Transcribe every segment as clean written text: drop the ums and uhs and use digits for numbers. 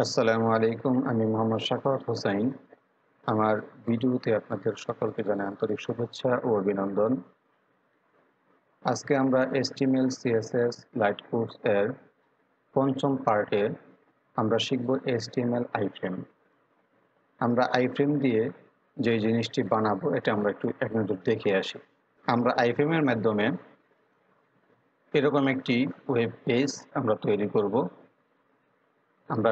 আসসালামু আলাইকুম। আমি মোহাম্মদ শাখাওয়াত হোসাইন। আমার ভিডিওতে আপনাদের সকলকে জানাই আন্তরিক শুভেচ্ছা ও অভিনন্দন। আজকে আমরা HTML CSS লাইট কোর্স এর পঞ্চম পার্টে আমরা শিখব HTML iframe। আমরা iframe দিয়ে যে জিনিসটি বানাবো এটা আমরা একটু এক নজর দেখে আসি। আমরা iframe এর মাধ্যমে এরকম একটি ওয়েব পেজ আমরা তৈরি করব। আমরা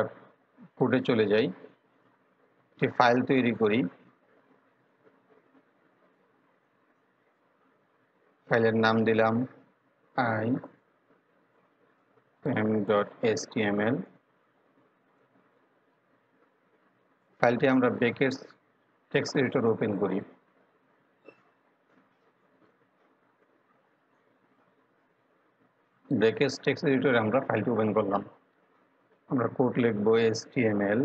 কোডে চলে যাই, একটি ফাইল তৈরি করি। ফাইলের নাম দিলাম iframe.html। ফাইলটি আমরা ব্র্যাকেটস টেক্সট এডিটর ওপেন করি। ব্র্যাকেটস টেক্সট এডিটরে আমরা ফাইলটি ওপেন করলাম। আমরা কোড লিখব HTML,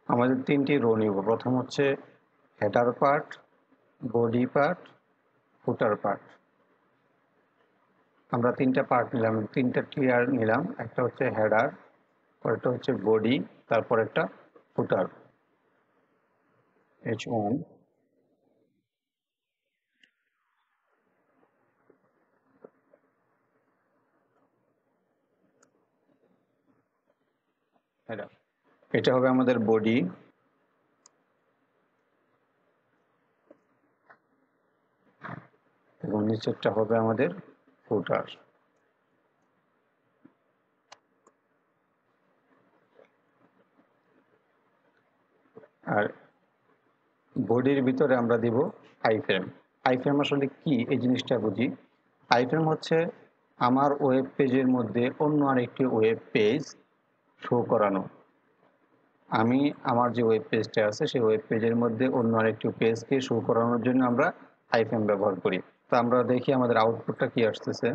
আমাদের তিনটি রো নিব। প্রথম হচ্ছে হেডার পার্ট, বডি পার্ট, ফুটার পার্ট। আমরা তিনটা পার্ট নিলাম, তিনটা টিয়ার নিলাম। একটা হচ্ছে হেডার, পরেরটা হচ্ছে বডি, তারপর একটা ফুটার H1। হেডার, এটা হবে আমাদের বডি, এবং নিচেরটা হবে আমাদের ফুটার। আর বডির ভিতরে আমরা দিব iframe। iframe আসলে কি এই জিনিসটা বুঝি। iframe হচ্ছে আমার ওয়েব পেজের মধ্যে অন্য আরেকটি ওয়েব পেজ শো করানো। আমি আমার যে ওয়েব পেজটা আছে সেই ওয়েব পেজের মধ্যে অন্য আরেকটি পেজকে শো করানোর জন্য আমরা iframe ব্যবহার করি। তো আমরা দেখি আমাদের আউটপুটটা কি আসতেছে।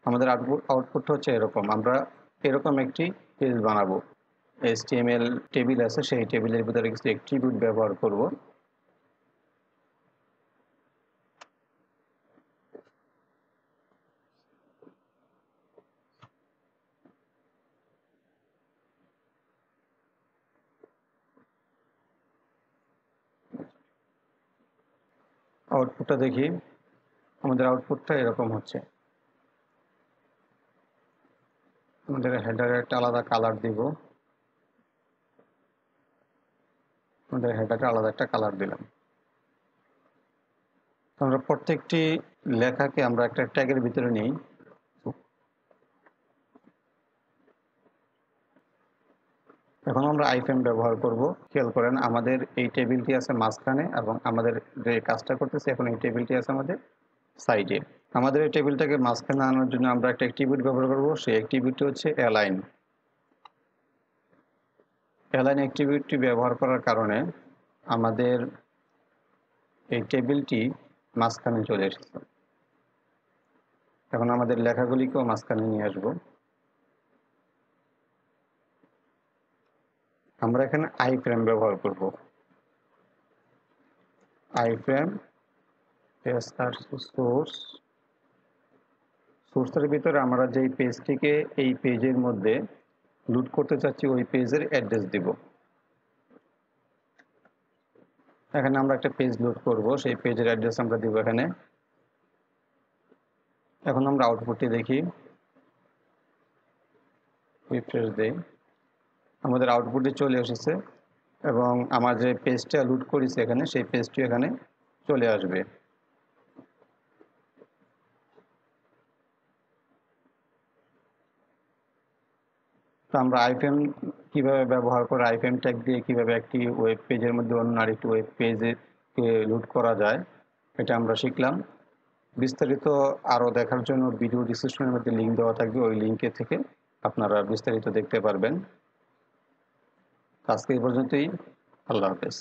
আমাদের আউটপুটটা হচ্ছে এরকম। আমরা এরকম একটি পেজ বানাবো। HTML টেবিল আছে, সেই টেবিলের ভিতরে কিছু অ্যাট্রিবিউট ব্যবহার করব। আউটপুটটা দেখি, আমাদের আউটপুটটা এরকম হচ্ছে। আমাদের হেডারে একটা আলাদা কালার দিব। আমাদের হেডারে আলাদা একটা কালার দিলাম। আমরা প্রত্যেকটি লেখাকে আমরা একটা ট্যাগের ভিতরে নিই। এখন আমরা iframe ব্যবহার করব। খেয়াল করেন আমাদের এই টেবিলটি আছে মাঝখানে, এবং আমাদের যে কাজটা করতেছে এখন এই টেবিলটি আছে আমাদের সাইডে। আমাদের এই টেবিলটাকে মাঝখানে আনার জন্য আমরা একটা অ্যাট্রিবিউট ব্যবহার করব। সেই অ্যাট্রিবিউটটি হচ্ছে অ্যালাইন। অ্যালাইন অ্যাট্রিবিউটটি ব্যবহার করার কারণে আমাদের এই টেবিলটি মাঝখানে চলে এসেছে। এখন আমাদের লেখাগুলিকেও মাঝখানে নিয়ে আসব। আমরা এখানে iframe ব্যবহার করব। iframe সোর্সের ভিতরে আমরা যেই পেজটিকে এই পেজের মধ্যে লোড করতে চাচ্ছি ওই পেজের অ্যাড্রেস দিব। এখানে আমরা একটা পেজ লোড করব, সেই পেজের অ্যাড্রেস আমরা দিব এখানে। এখন আমরা আউটপুটটি দেখি, রিফ্রেশ দেই। আমাদের আউটপুটে চলে এসেছে, এবং আমার যে পেজটা লোড করেছি এখানে সেই পেজটি এখানে চলে আসবে। তো আমরা iframe কিভাবে ব্যবহার করে, iframe ট্যাগ দিয়ে কিভাবে একটি ওয়েব পেজের মধ্যে অন্য আরেকটি ওয়েব পেজে লোড করা যায় এটা আমরা শিখলাম। বিস্তারিত আরও দেখার জন্য ভিডিও ডিসক্রিপশনের মধ্যে লিঙ্ক দেওয়া থাকবে, ওই লিঙ্কে থেকে আপনারা বিস্তারিত দেখতে পারবেন। আজকে এই পর্যন্তই। আল্লাহ হাফেজ।